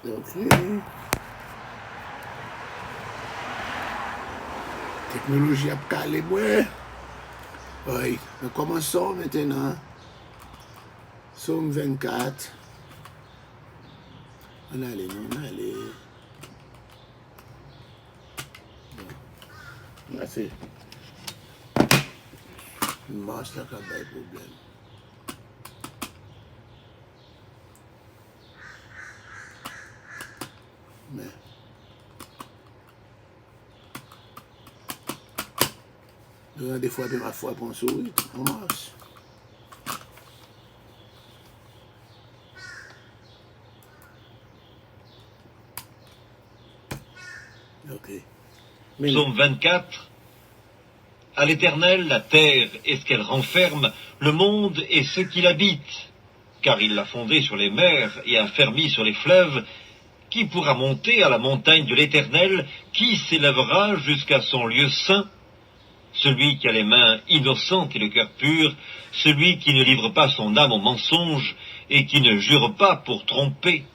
Ok. Technologie a calé, ouais. Oui, nous commençons maintenant. Somme 24. On allait, on allait. Bon. Là, c'est une marche là qui a des problèmes. Mais. Des fois, ma foi pour un sourire, on marche. Ok. Mais Psaume 24. À l'Éternel, la terre et ce qu'elle renferme, le monde et ceux qui l'habitent. Car il l'a fondé sur les mers et affermi sur les fleuves. Qui pourra monter à la montagne de l'Éternel? Qui s'élèvera jusqu'à son lieu saint? Celui qui a les mains innocentes et le cœur pur, celui qui ne livre pas son âme au mensonge et qui ne jure pas pour tromper.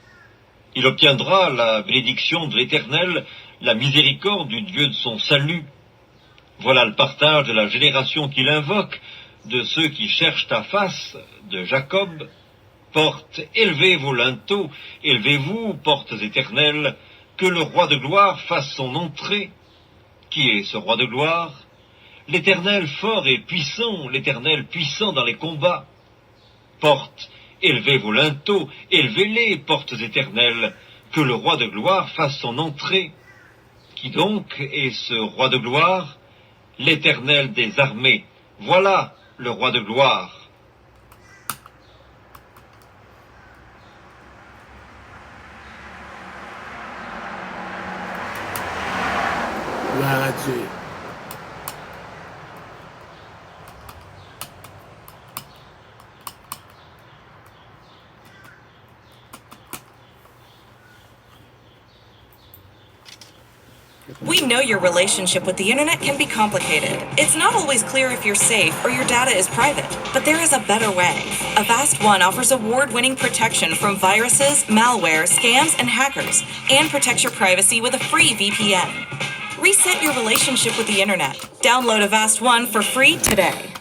Il obtiendra la bénédiction de l'Éternel, la miséricorde du Dieu de son salut. Voilà le partage de la génération qu'il invoque, de ceux qui cherchent ta face, de Jacob. Portes, élevez vos linteaux, élevez-vous, portes éternelles, que le roi de gloire fasse son entrée. Qui est ce roi de gloire? L'Éternel fort et puissant, l'Éternel puissant dans les combats. Portes, élevez vos linteaux, élevez-les, portes éternelles, que le roi de gloire fasse son entrée. Qui donc est ce roi de gloire? L'Éternel des armées. Voilà le roi de gloire. gloire à Dieu. We know your relationship with the internet can be complicated. It's not always clear if you're safe or your data is private, but there is a better way. Avast One offers award-winning protection from viruses, malware, scams, and hackers, and protects your privacy with a free VPN. Reset your relationship with the internet. Download Avast One for free today.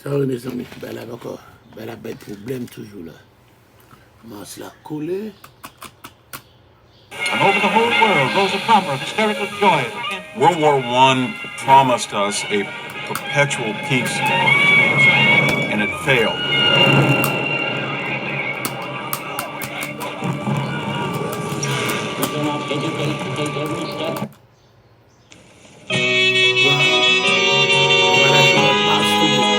Ça, mes amis, ben là encore, ben là, ben problème toujours là. Masse la coller. And over the whole world rose a clamor of hysterical joy. World War I promised us a perpetual peace, and it failed. We cannot educate to take every step. Voilà, c'est notre marche tout le monde.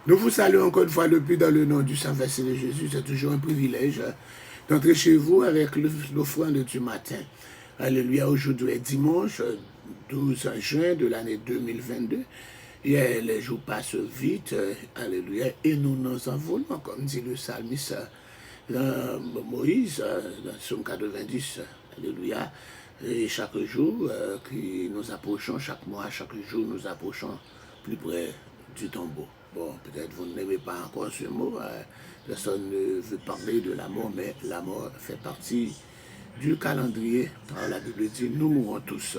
Nous vous saluons encore une fois depuis dans le nom du Saint-Versé de Jésus. C'est toujours un privilège d'entrer chez vous avec l'offrande du matin. Alléluia, aujourd'hui est dimanche 12 juin de l'année 2022. Et les jours passent vite, alléluia, et nous nous envolons, comme dit le psalmiste Moïse, dans Psaume 90, alléluia. Et chaque jour que nous approchons, chaque mois, chaque jour, nous approchons plus près du tombeau. Bon, peut-être vous n'aimez pas encore ce mot, personne ne veut parler de la mort, mais la mort fait partie du calendrier. Car la Bible dit, nous mourrons tous,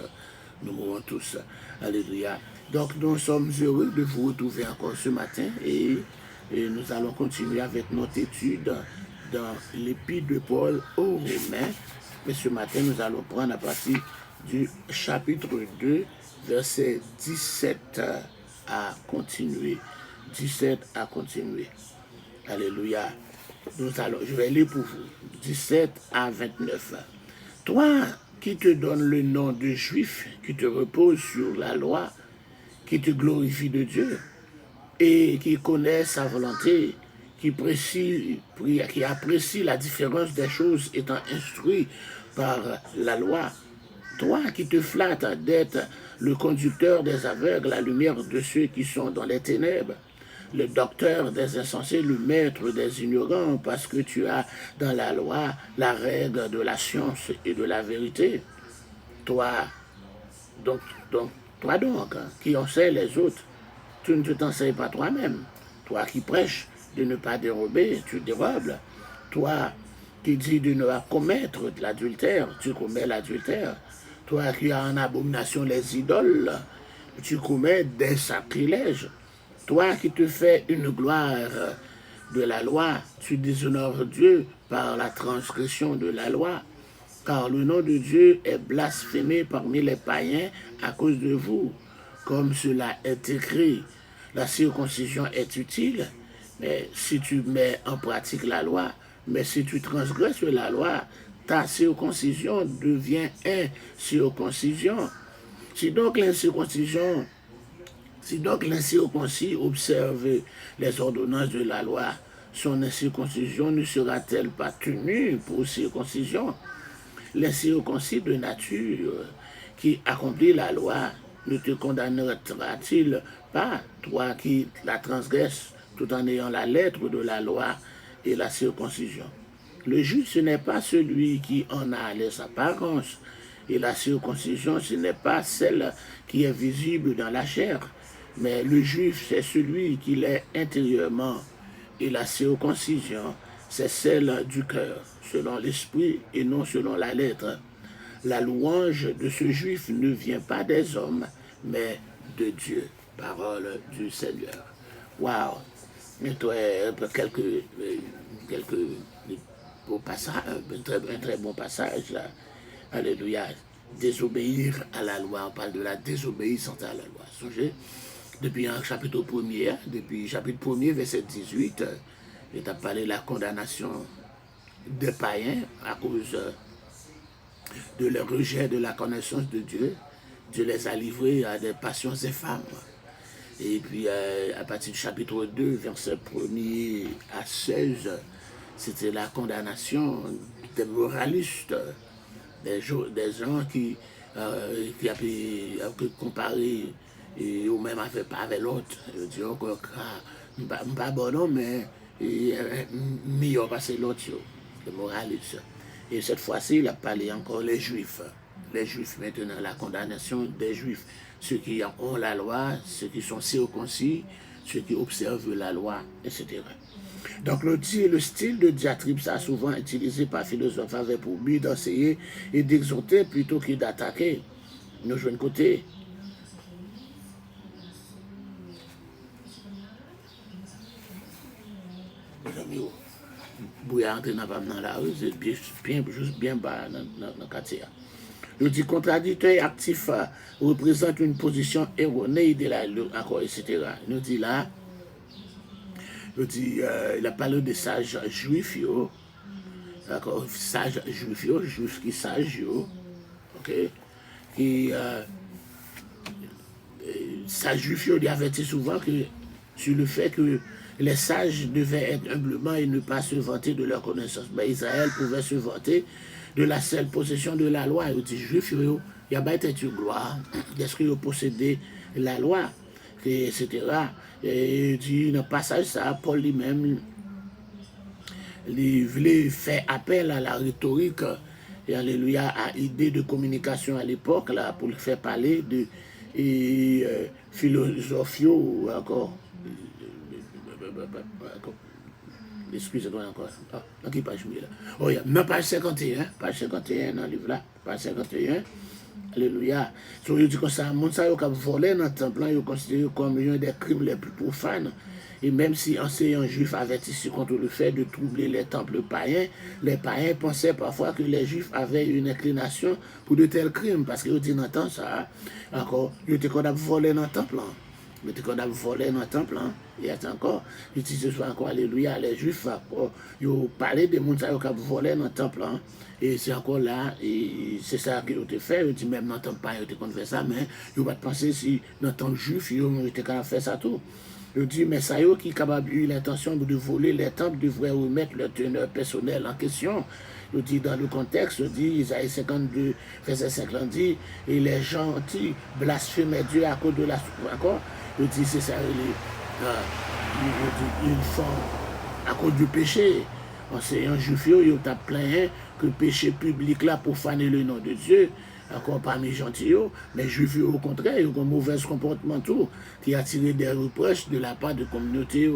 alléluia. Donc nous sommes heureux de vous retrouver encore ce matin et nous allons continuer avec notre étude dans l'épître de Paul aux Romains. Mais ce matin, nous allons prendre à partir du chapitre 2, verset 17 à continuer. 17 à continuer. Alléluia. Je vais lire pour vous. 17 à 29. Toi qui te donnes le nom de juif, qui te repose sur la loi, qui te glorifie de Dieu et qui connaît sa volonté, qui apprécie la différence des choses étant instruit par la loi. Toi qui te flattes d'être le conducteur des aveugles, la lumière de ceux qui sont dans les ténèbres, le docteur des insensés, le maître des ignorants, parce que tu as dans la loi la règle de la science et de la vérité. Toi donc, qui enseigne les autres, tu ne t'enseignes pas toi-même. Toi qui prêches de ne pas dérober, tu dérobes. Toi qui dis de ne pas commettre de l'adultère, tu commets l'adultère. Toi qui as en abomination les idoles, tu commets des sacrilèges. Toi qui te fais une gloire de la loi, tu déshonores Dieu par la transgression de la loi. Car le nom de Dieu est blasphémé parmi les païens à cause de vous. Comme cela est écrit, la circoncision est utile, mais si tu mets en pratique la loi, mais si tu transgresses la loi, ta circoncision devient incirconcision. Si donc l'incirconcis observe les ordonnances de la loi, son incirconcision ne sera-t-elle pas tenue pour circoncision? L'incirconcis de nature qui accomplit la loi ne te condamnera-t-il pas, toi qui la transgresses tout en ayant la lettre de la loi et la circoncision? Le juif, ce n'est pas celui qui en a les apparences, et la circoncision, ce n'est pas celle qui est visible dans la chair, mais le juif, c'est celui qui l'est intérieurement, et la circoncision, c'est celle du cœur, selon l'esprit et non selon la lettre. La louange de ce juif ne vient pas des hommes, mais de Dieu. Parole du Seigneur. Waouh! Quelques beaux passages, un très bon passage là. Alléluia. Désobéir à la loi. On parle de la désobéissance à la loi. Songez, depuis un chapitre 1er, depuis chapitre 1er, verset 18, il a parlé de la condamnation des païens à cause de leur rejet de la connaissance de Dieu. Dieu les a livrés à des passions infâmes. Et puis, à partir du chapitre 2, verset 1er à 16, c'était la condamnation des moralistes, des gens qui avaient comparé ou même pas avec l'autre. Je dis encore, pas bon, mais meilleur passer l'autre, les moralistes. Et cette fois-ci, il a parlé encore les Juifs. Les Juifs, maintenant, la condamnation des Juifs. Ceux qui ont la loi, ceux qui sont circoncis, ceux qui observent la loi, etc. Donc, le style de diatribe, ça souvent utilisé par philosophes avec pour but d'enseigner et d'exhorter plutôt que d'attaquer. Nous jouons de côté. Mes amis, vous entrez dans la rue, c'est juste bien bas dans le quartier. Le dit contradicteur actif représente une position erronée de la loi, etc. Il nous dit là, il a parlé de sages juifs, d'accord, sages juifs qui sages, ok, qui sages juifs, il avertit souvent que sur le fait que les sages devaient être humblement et ne pas se vanter de leur connaissance. Mais Israël pouvait se vanter de la seule possession de la loi. Il dit, juif, il y a pas été une gloire. Est-ce qu'il a possédé la loi, etc. Et il dit, dans le passage, ça, Paul lui-même, il voulait faire appel à la rhétorique, et alléluia, à idée de communication à l'époque, là, pour le faire parler de philosophie ou encore. Excusez-moi encore. Ah, dans quelle page là? Oh, yeah. Non, page 51 dans le livre là, page 51. Alléluia. So, il dit que ça, mon ça, qui a volé dans le temple, il est considéré comme un des crimes les plus profanes. Et même si enseignants juifs avertissaient contre le fait de troubler les temples païens, les païens pensaient parfois que les juifs avaient une inclination pour de tels crimes. Parce qu'ils disent dans le temps, ça, encore, ils étaient qu'on a volé dans le temple. Mais qu'on a volé dans le temple, il y a encore, ils disent ce soir encore, alléluia, les juifs, ils ont parlé des gens qui ont volé dans le temple. Et c'est encore là, et c'est ça qu'ils ont fait. Ils disent même dans le temple païen, ils ont fait ça, mais ils n'ont pas pensé si dans le temple juif, ils ont été capable de faire ça tout. Je dis, mais ça y est, qui a eu l'intention de voler les temples devrait remettre leur teneur personnelle en question. Je dis, dans le contexte, je dis, Isaïe 52, verset 50 dit, et les gentils blasphémaient Dieu à cause de la souffrance. Je dis, c'est ça, ils font à cause du péché. Enseignants juifs, ils ont plaint que le péché public là pour faner le nom de Dieu. Encore parmi gentils, mais juifs au contraire, ils ont un mauvais comportement tout, qui a tiré des reproches de la part de la communauté.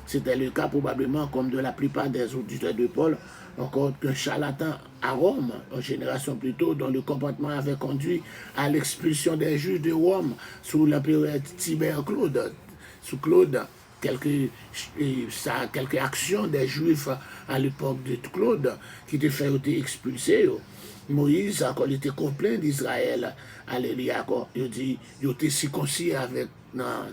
C'était le cas probablement comme de la plupart des auditeurs de Paul, encore qu'un charlatan à Rome, en génération plus tôt, dont le comportement avait conduit à l'expulsion des Juifs de Rome sous l'empereur Tibère Claude. Sous Claude, quelques actions des Juifs à l'époque de Claude qui te fait expulser. Moïse, encore, il était complet d'Israël. Alléluia, encore. Il dit, il était circoncis avec dans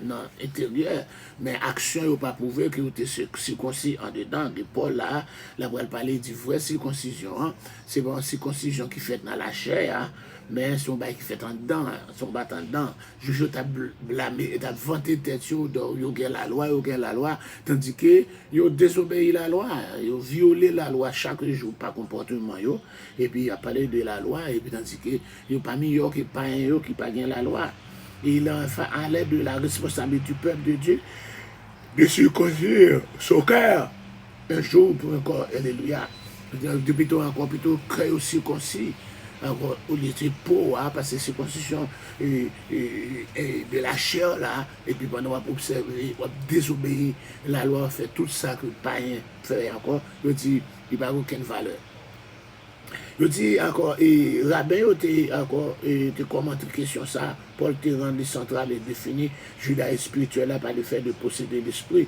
l'intérieur, mais action, il n'a pas prouvé qu'il était circoncis en dedans. Et Paul, là, il parler de vraie circoncision. Hein. C'est pas une circoncision qui fait dans la chair, mais son bail qui fait en dedans, son bat en dedans. Je t'ai blâmé, t'as vanté tête, il la loi, tandis que il a désobéi la loi, il a violé la loi chaque jour par comportement, et puis il a parlé de la loi, et puis tandis que il a pas mis qui pas qui pas gain la loi. Et il a fait à l'aide de la responsabilité du peuple de Dieu de circoncire son cœur un jour pour encore, alléluia. Depuis tout encore plutôt créé aussi circoncis. Alors, on était pauvre, parce que circoncision et de la chair là, et puis pendant on observer, on désobéir la loi, fait tout ça que le païen fait encore, je dis, il n'y a aucune valeur. Je dis encore, et Rabbin te commenté question ça, Paul te rendu central et défini, judaïsme spirituel par le fait de posséder l'esprit,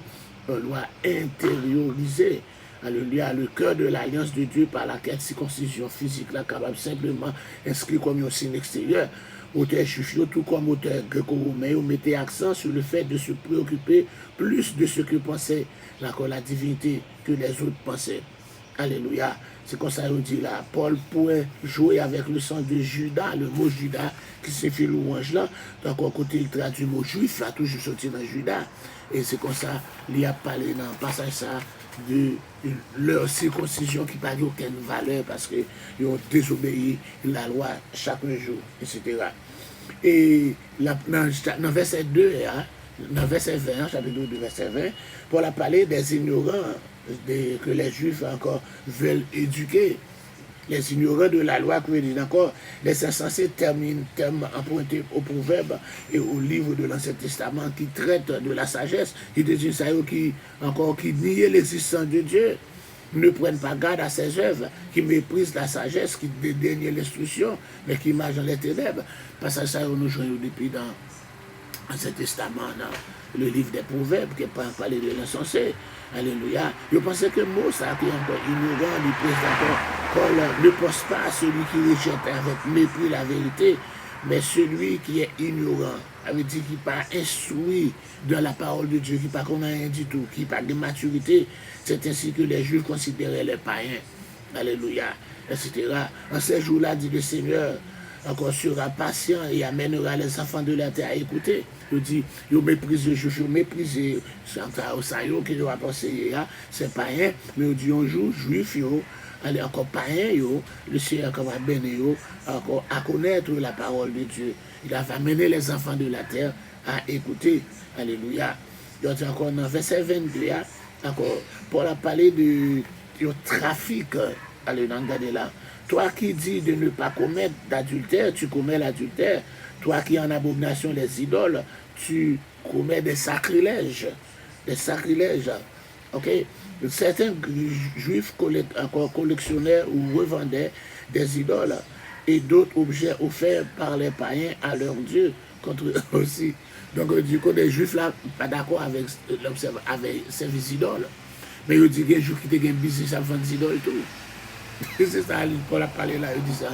on doit intérioriser. Alléluia, le cœur de l'alliance de Dieu par laquelle circoncision physique là capable simplement inscrit comme un signe extérieur. Auteur juif, tout comme auteur gréco-romain, mettez accent sur le fait de se préoccuper plus de ce que pensait la divinité que les autres pensaient. Alléluia. C'est comme ça qu'on dit là. Paul pourrait jouer avec le sang de Judas, le mot Judas qui s'est fait louange là. Donc, à côté, il traduit le mot juif, là, toujours sorti dans Judas. Et c'est comme ça, il a parlé dans le passage ça de leur circoncision qui n'a aucune valeur parce qu'ils ont désobéi la loi chaque jour, etc. Et dans verset 2, dans verset 20, chapitre 2, verset 20, Paul a parlé des ignorants que les Juifs encore veulent éduquer. Les ignorants de la loi, encore, les insensés termes empruntés au proverbe et au livre de l'Ancien Testament qui traitent de la sagesse, qui disent qui nient l'existence de Dieu, ne prennent pas garde à ses œuvres, qui méprisent la sagesse, qui dédaignent l'instruction, mais qui marchent dans les ténèbres. Parce que ça, nous jouons depuis dans l'Ancien Testament, dans le livre des proverbes, qui parle de l'insensé. Alléluia. Je pensais que le mot, ça, qui est encore ignorant, du président Paul ne pense pas à celui qui rejette avec mépris la vérité, mais celui qui est ignorant, ça veut dire qui n'est pas instruit dans la parole de Dieu, qui n'a pas rien du tout, qui n'a pas de maturité. C'est ainsi que les Juifs considéraient les païens. Alléluia. Etc. En ces jours-là, dit le Seigneur, encore sera patient et amènera les enfants de la terre à écouter. Il dit, il méprise les juifs, il méprise ça, qui doit penser, c'est païen, mais il dit, un jour, juif, allez encore païen, le Seigneur va bénir, encore à connaître la parole de Dieu. Il va amener les enfants de la terre à écouter. Alléluia. Donc encore dans verset 22, encore, Paul a parlé du trafic. Allez, regardez là. Toi qui dis de ne pas commettre d'adultère, tu commets l'adultère. Toi qui en abomination les idoles, tu commets des sacrilèges. Des sacrilèges. Ok? Certains juifs encore collectionnaient ou revendaient des idoles et d'autres objets offerts par les païens à leur Dieu contre eux aussi. Donc, du coup, les juifs là, pas d'accord avec ces idoles. Mais ils disent qu'il y a des juifs qui ont un business à vendre des idoles tout. C'est ça, Paul a parlé là, il dit ça,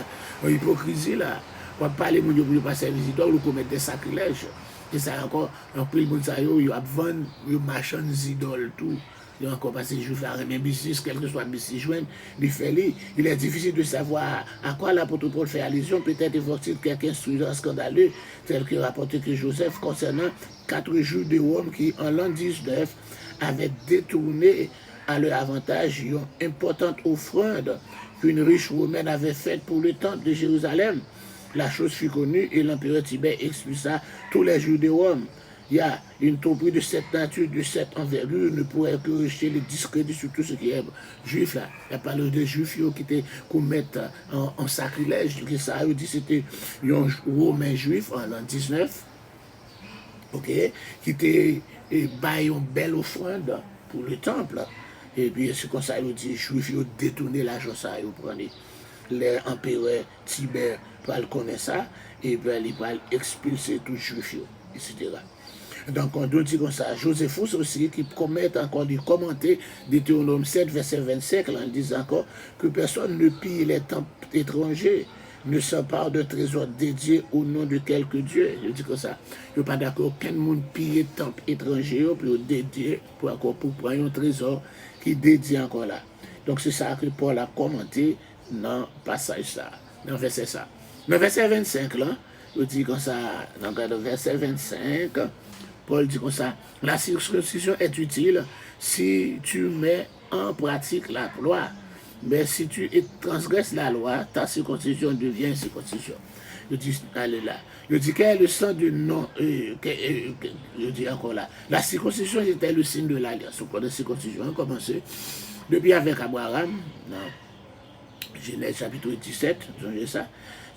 en hypocrisie là, on va parler de Dieu pour ne pas servir des idoles ou commettre des sacrilèges. Et ça encore, en plus, il y a vendre, il y a marchand des idoles tout. Il y a encore passé les juifs là, mais business, quel que soit le business joint, il est difficile de savoir à quoi l'apôtre Paul fait allusion, peut-être évoque-t-il quelques instructions scandaleux, tel que rapporté que Joseph concernant 4 juifs de Rome qui, en l'an 19, avaient détourné à leur avantage une importante offrande qu'une riche romaine avait faite pour le temple de Jérusalem. La chose fut connue et l'empereur Tibère expulsa tous les Juifs de Rome. Il y a une tromperie de cette nature, de cette envergure, ne pourrait que rejeter le discrédit sur tout ce qui est juif là. Il y a parlé des juifs qui commettent en sacrilège, que ça dit c'était un romain juif en l'an 19, ok, qui était baillé une belle offrande pour le temple. Et puis c'est comme ça, il dit, les juifs ont détourné l'argent, ça, ils prenaient. L'empereur Tibère va le connaître ça, et puis il va expulser tous les juifs, etc. Donc on doit dire comme ça, Joséphus aussi, qui commet encore de commenter Deutéronome 7, verset 25, en disant encore que personne ne pille les temples étrangers, ne s'empare de trésors dédiés au nom de quelque Dieu. Je dis comme ça. Je ne suis pas d'accord qu'un monde pille les temples étrangers, pour dédier, pour prendre un trésor qui dédie encore là. Donc c'est ça que Paul a commenté dans le passage ça, dans le verset ça. Dans le verset 25 là, il dit comme ça, dans le verset 25, Paul dit comme ça, la circoncision est utile si tu mets en pratique la loi, mais si tu transgresses la loi, ta circoncision devient une circoncision. Je dis, allez là. Je dis, quel est le sang du nom, je dis encore là, la circoncision était le signe de l'alliance. Au cours de la circoncision a commencé depuis avec Abraham, non, Genèse chapitre 17, songez ça.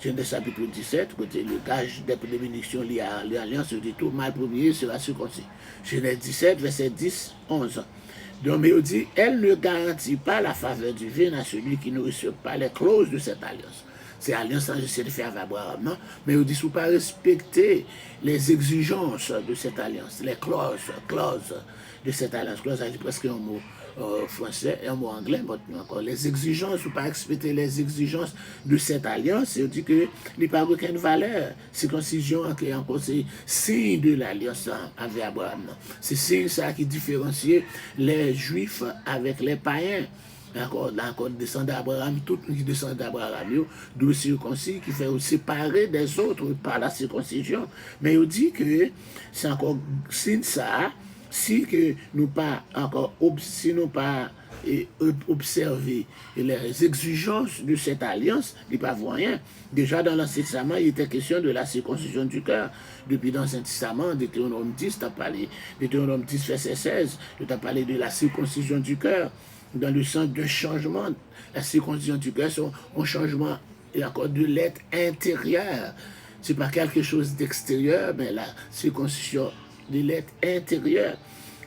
Genèse chapitre 17, côté le gage des bénédictions liées à l'alliance, dit tout mal premier sera circoncis. Genèse 17, verset 10, 11. Donc, mais il dit, elle ne garantit pas la faveur divine à celui qui ne reçoit pas les clauses de cette alliance. C'est l'alliance que j'essaie de faire avec Abraham, non? Mais il dit, il ne faut pas respecter les exigences de cette alliance, les clauses de cette alliance. Clause, c'est presque un mot français et un mot anglais, mais encore les exigences, ou pas respecter les exigences de cette alliance, il dit que il n'y a pas aucune valeur. Circoncision, encore, c'est signe de l'alliance avec Abraham. C'est signe ça qui différencie les juifs avec les païens. Encore descend d'Abraham, tout qui descend d'Abraham, d'où circoncis, qui fait séparer des autres par la circoncision. Mais il dit que c'est encore signe ça. Si que nous pas encore observer les exigences de cette alliance, il n'y a pas rien. Déjà dans l'Ancien Testament, il était question de la circoncision du cœur. Depuis dans l'Ancien Testament, Deutéronome 10, tu as parlé, Deutéronome 10, verset 16, tu as parlé de la circoncision du cœur, dans le sens d'un changement. La circoncision du cœur, c'est un changement et encore de l'être intérieur. Ce n'est pas quelque chose d'extérieur, mais la circoncision de l'être intérieur.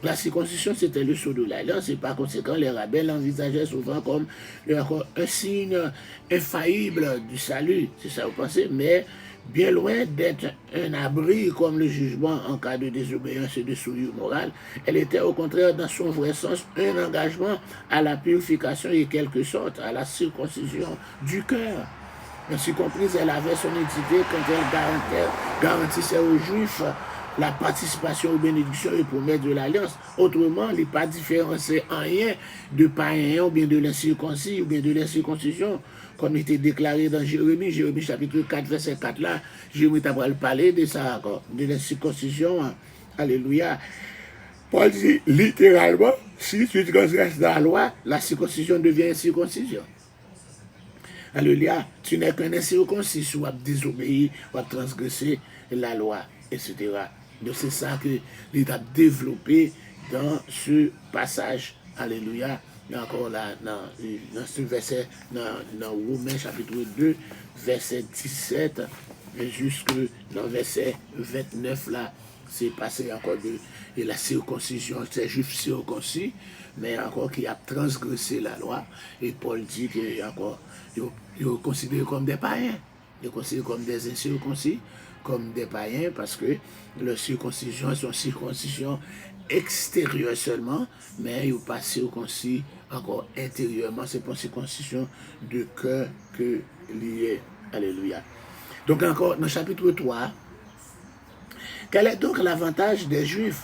La circoncision, c'était le sceau de l'alliance, et par conséquent, les rabbins l'envisageaient souvent comme un signe infaillible du salut, c'est ça vous pensez, mais bien loin d'être un abri comme le jugement en cas de désobéissance et de souillure morale, elle était au contraire, dans son vrai sens, un engagement à la purification et quelque sorte à la circoncision du cœur. Ainsi comprise, elle avait son identité quand elle garantissait aux Juifs la participation aux bénédictions et promesses de l'alliance. Autrement, il n'est pas différencié en rien de païen ou bien de l'incirconcis ou bien de l'incirconcision, comme il était déclaré dans Jérémie chapitre 4, verset 4 là. Jérémie t'a parlé de ça encore, de l'incirconcision. Alléluia. Paul dit littéralement, si tu transgresses la loi, la circoncision devient incirconcision. Alléluia. Tu n'es qu'un incirconcis, ou à désobéir, ou à transgresser la loi, etc. Donc c'est ça que l'État a développé dans ce passage. Alléluia. Et encore là, dans ce verset, dans Romains chapitre 2, verset 17, jusque dans verset 29 là, c'est passé encore de la circoncision, c'est juste circoncis, mais encore qui a transgressé la loi. Et Paul dit que encore, il est considéré comme des païens, il est considéré comme des incirconcis, comme des païens, parce que la circoncision, c'est une circoncision extérieure seulement, mais il n'est pas circoncis encore intérieurement, c'est pas une circoncision de cœur que lié. Alléluia. Donc encore, dans le chapitre 3, quel est donc l'avantage des Juifs?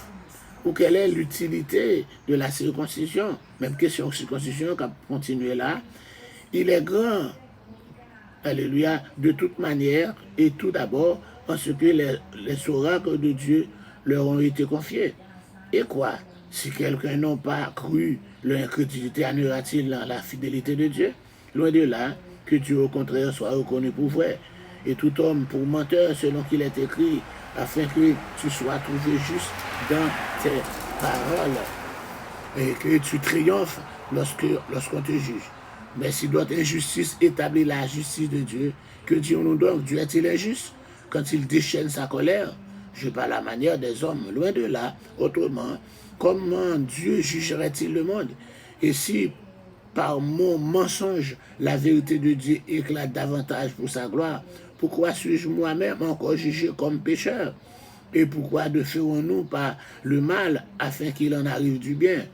Ou quelle est l'utilité de la circoncision? Même question de circoncision, qui a continué là. Il est grand, alléluia, de toute manière, et tout d'abord, en ce que les oracles de Dieu leur ont été confiés. Et quoi? Si quelqu'un n'a pas cru, leur incrédulité annulera-t-il la fidélité de Dieu? Loin de là, que Dieu au contraire soit reconnu pour vrai, et tout homme pour menteur, selon qu'il est écrit, afin que tu sois trouvé juste dans tes paroles et que tu triomphes lorsqu'on te juge. Mais si d'autres injustices établissent la justice de Dieu, que dirons-nous donc? Dieu est-il injuste quand il déchaîne sa colère? Je parle à la manière des hommes, loin de là. Autrement, comment Dieu jugerait-il le monde? Et si par mon mensonge la vérité de Dieu éclate davantage pour sa gloire, pourquoi suis-je moi-même encore jugé comme pécheur? Et pourquoi deferons-nous pas le mal afin qu'il en arrive du bien?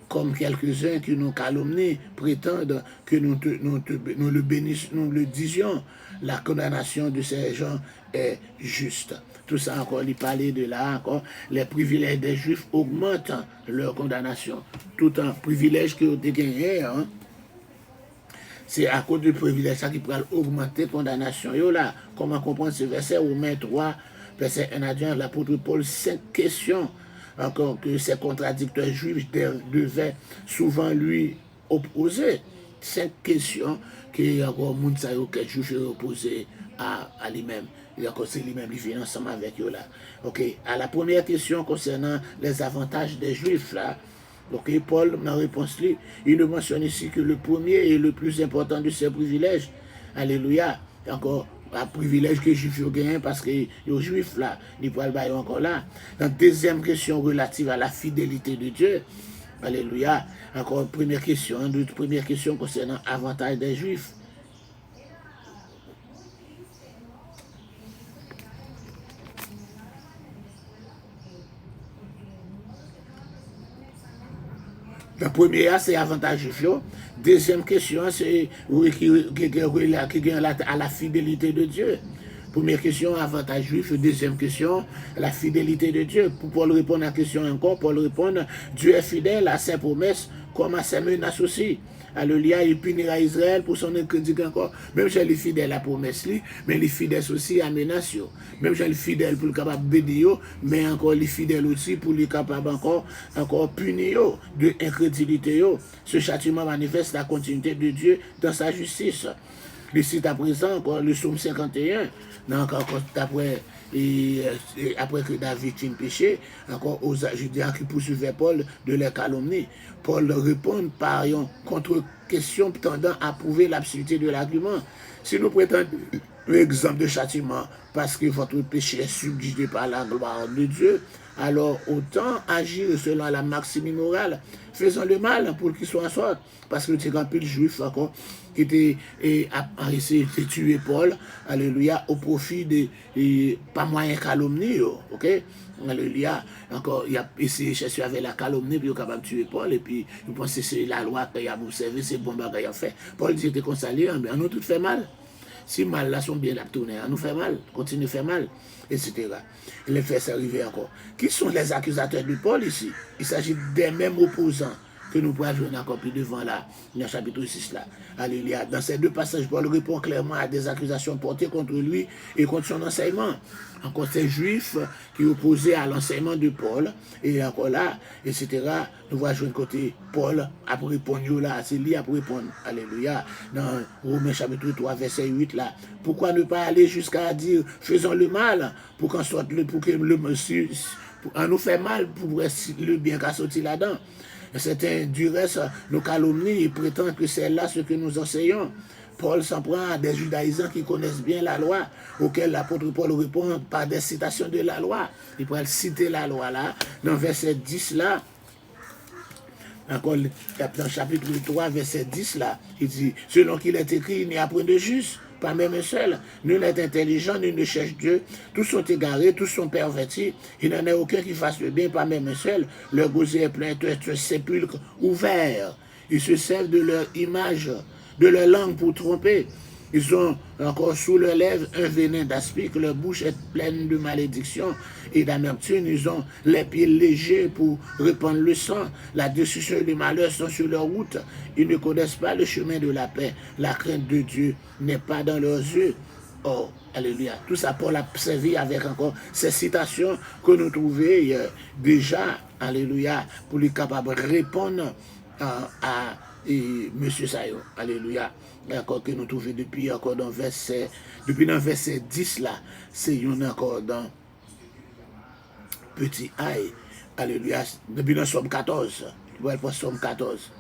Comme quelques-uns qui nous calomnient prétendent que nous le disions, la condamnation de ces gens est juste. Tout ça encore, il parlait de là encore, les privilèges des Juifs augmentent leur condamnation. Tout un privilège qu'ils ont gagné, hein? C'est à cause du privilège ça qui peut augmenter la condamnation. Et là, comment comprendre ce verset? Romains 3, verset 1 à 2, l'apôtre Paul, 5 questions encore que ces contradicteurs juifs devaient souvent lui opposer. 5 questions que encore Mounsaïo, que juif opposé à lui-même. Et encore c'est lui-même qui vient ensemble avec eux là. Ok. À la première question concernant les avantages des juifs là. Donc, Paul, dans la réponse, il nous mentionne ici que le premier et le plus important de ces privilèges, alléluia, encore un privilège que les Juifs ont gagné parce que les Juifs, là, ils peuvent le encore là. La deuxième question relative à la fidélité de Dieu, alléluia, encore première question concernant l'avantage des Juifs. La première, c'est avantage juif. Deuxième question, c'est à la fidélité de Dieu. Première question, avantage juif. Deuxième question, la fidélité de Dieu. Pour Paul répondre à la question encore, Paul répond, Dieu est fidèle à ses promesses comme à ses menaces aussi. Alléluia, il punira Israël pour son incrédit encore. Même si il est fidèle à la promesse, mais il est fidèle aussi à la menace. Même si il est fidèle pour le capable de bénir, mais encore il est fidèle aussi pour le capable encore punir de incrédulité. Ce châtiment manifeste la continuité de Dieu dans sa justice. Le cite à présent encore le psaume 51, après que David finit péché, encore aux Judiens qui poursuivaient Paul de les calomnier. Paul répond par une contre-question tendant à prouver l'absurdité de l'argument. Si nous prétendons l'exemple de châtiment parce que votre péché est subjugué par la gloire de Dieu, alors autant agir selon la maxime immorale, faisant le mal pour qu'il soit en sorte. Parce que le grand pile juif encore qui était essayé de tuer Paul, alléluia, au profit de pas moyen calomnie, ok? Alléluia, encore il a essayé de chercher avec la calomnie puis il est capable de tuer Paul et puis il pense que c'est la loi qu'il a observé, c'est bon bagage qu'il a fait. Paul dit que c'était consalé, mais on a tout fait mal. Si mal là sont bien tournés, nous fait mal, continue à faire mal, etc. Les faits arriver encore. Qui sont les accusateurs de Paul ici? Il s'agit des mêmes opposants que nous pouvons jouer encore plus devant là, dans le chapitre 6 là. Alléluia. Dans ces deux passages, Paul répond clairement à des accusations portées contre lui et contre son enseignement. Encore ces juifs qui opposaient à l'enseignement de Paul, et encore là, etc. Nous voyons jouer côté Paul, après répondre là, c'est lui après répondre. Alléluia. Dans Romains chapitre 3, verset 8 là. Pourquoi ne pas aller jusqu'à dire, faisons le mal, pour qu'en sorte pour que le monsieur, on nous fait mal, pour le bien qu'à sortir là-dedans. Certains, du reste, nous calomnient et prétendent que c'est là ce que nous enseignons. Paul s'en prend à des judaïsants qui connaissent bien la loi, auxquels l'apôtre Paul répond par des citations de la loi. Il pourrait citer la loi là, dans verset 10 là, encore dans chapitre 3, verset 10 là, il dit, selon qu'il est écrit, il n'y a point de juste, pas même un seul. Nul n'est intelligent, nul ne cherche Dieu. Tous sont égarés, tous sont pervertis. Il n'en a aucun qui fasse le bien, pas même un seul. Leur gosier est plein de sépulcres ouverts. Ils se servent de leur image, de leur langue pour tromper. Ils ont encore sous leurs lèvres un venin d'aspic, leur bouche est pleine de malédiction et d'amertume. Ils ont les pieds légers pour répandre le sang. La destruction et le malheur sont sur leur route. Ils ne connaissent pas le chemin de la paix. La crainte de Dieu n'est pas dans leurs yeux. Oh, alléluia. Tout ça, Paul a servi avec encore ces citations que nous trouvons déjà, alléluia, pour lui capable de répondre à Monsieur Sayo, alléluia, encore que nous trouvons depuis encore dans verset 10 là, c'est encore dans petit aïe, alléluia, depuis dans Somme 14, il va prendre Somme 14,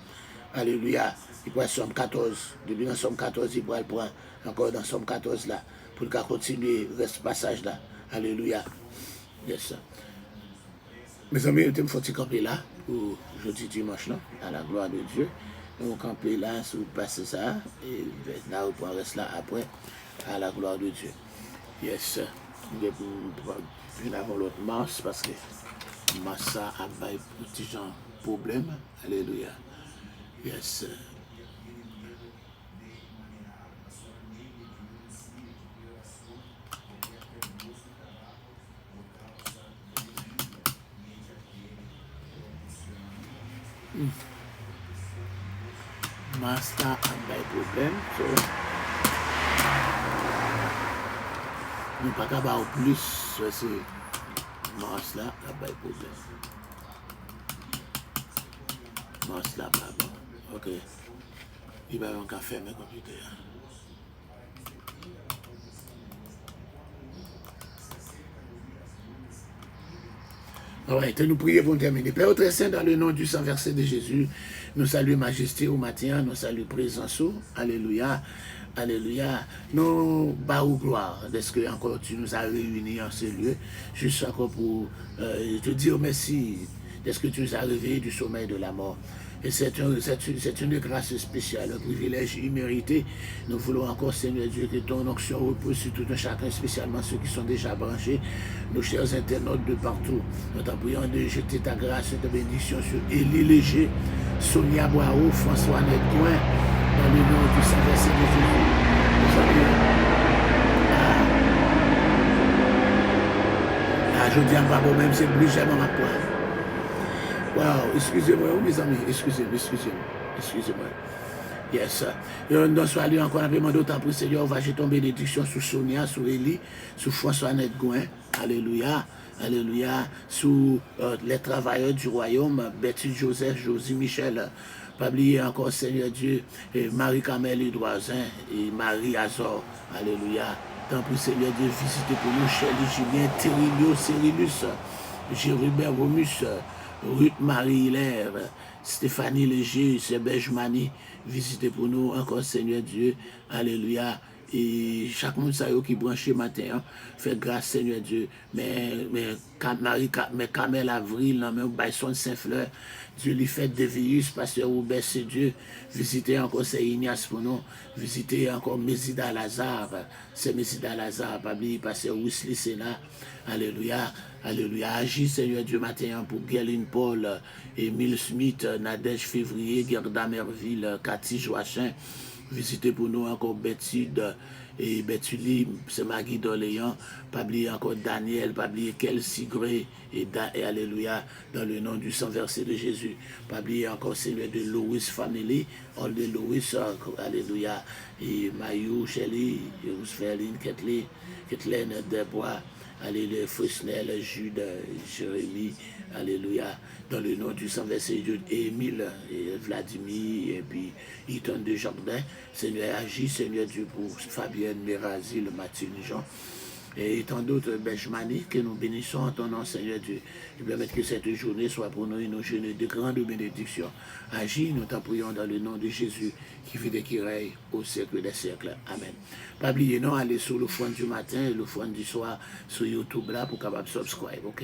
alléluia, il prend Somme 14, depuis dans Somme 14, il va prendre encore dans Somme 14 là, pour qu'il continue ce passage là, alléluia, yes. Mes amis, il faut camper là, pour jeudi dimanche là, à la gloire de Dieu. On camper là, si vous passez ça, et là, on pourra rester là après, à la gloire de Dieu. Yes, nous avons l'autre Mars, parce que Mars a un petit genre problème. Alléluia. Yes. Master a un problème, so nous pas capable plus, c'est Mars là a un problème. Mars là pas bon, ok. Il va encore fermer le computer. Nous prions pour terminer. Père très saint, dans le nom du sang versé de Jésus, nous saluons majesté au matin, nous saluons présence. Alléluia. Alléluia. Nous baou gloire d'est-ce que encore tu nous as réunis en ce lieu, juste encore pour te dire merci d'est-ce que tu nous as réveillés du sommeil de la mort. Et c'est une grâce spéciale, un privilège immérité. Nous voulons encore, Seigneur Dieu, que ton onction repose sur tout un chacun, spécialement ceux qui sont déjà branchés, nos chers internautes de partout. Nous t'en prions de jeter ta grâce et ta bénédiction sur Élie Léger, Sonia Boao, François Nedcoin, dans le nom du Saint-Versé de Jésus. Nous je dis à Papa, même c'est plus jamais ma poire. Wow, excusez-moi, mes amis, excusez-moi. Yes. Nous soyons encore un peu d'autant plus, Seigneur, va jeter ton bénédiction sur Sonia, sur Élie, sur François Nedcoin. Alléluia. Alléluia. Sur les travailleurs du royaume, Betty Joseph, Josie Michel. Pas oublier encore, Seigneur Dieu, Marie-Camille Hidroisin et Marie Azor. Alléluia. Tant pis, Seigneur Dieu, visitez pour nous, Chélie Julien, Thérylio, Cyrillus, Jérubert Romus, Ruth Marie-Hilaire, Stéphanie Léger, Sébège Mani, visitez pour nous encore, Seigneur Dieu. Alléluia. Et chaque monde qui est branché matin, fait grâce, Seigneur Dieu. Mais Camel Avril, mais son Saint-Fleur, Dieu lui fait des virus, Pasteur Robert, c'est Dieu. Visitez encore Saint Ignace pour nous. Visitez encore Mésida Lazare. C'est Mésida Lazare, pas oublier Pasteur Wesley Sénat. Alléluia. Alléluia. Agis, Seigneur Dieu, matin pour Guerline Paul, Émile Smith, Nadège Février, Gerda Merville, Cathy Joachim. Visitez pour nous encore Bethside et Bethuli, c'est Maggie d'Orléans, pas oublier encore Daniel, pas oublier Kelsey Gray et alléluia, dans le nom du sang versé de Jésus. Pas oublier encore Seigneur de Louis Family, all de Louis, alléluia, et Mayou, Shelley, Roosevelt, Kathleen, Debois, alléluia, Fresnel, Jude, Jérémie, alléluia, dans le nom du sang versé de Dieu, Émile, et Vladimir, et puis Ethan de Jardin, Seigneur agit, Seigneur Dieu pour Fabienne, Mérazil, Mathilde Jean, et tant d'autres Benjamini que nous bénissons en ton nom, Seigneur Dieu. Et permettre que cette journée soit pour nous une journée de grande bénédiction. Agis, nous t'en prions dans le nom de Jésus, qui vit et qui règne au siècle des siècles. Amen. Pas oublier, non, aller sur le front du matin et le front du soir sur YouTube là pour capable subscribe, ok?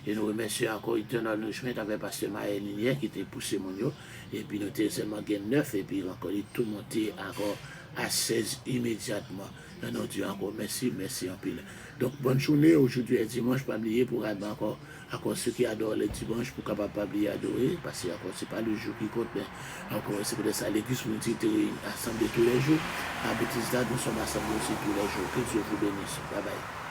Et nous remercions encore Eternal Nourishment avec Pasteur Maël Linier qui était poussé mon yo. Et puis nous t'es seulement 9 et puis encore tout monté encore à 16 immédiatement. Non, Dieu encore, merci en pile. Donc, bonne journée. Aujourd'hui est dimanche, pas oublier pour aller encore ceux qui adorent le dimanche, pour capable pas oublier adorer, parce que c'est pas le jour qui compte, mais encore, c'est pour ça l'église nous dit assemblée tous les jours. À Bethesda, nous sommes assemblés aussi tous les jours. Que Dieu vous bénisse. Bye bye.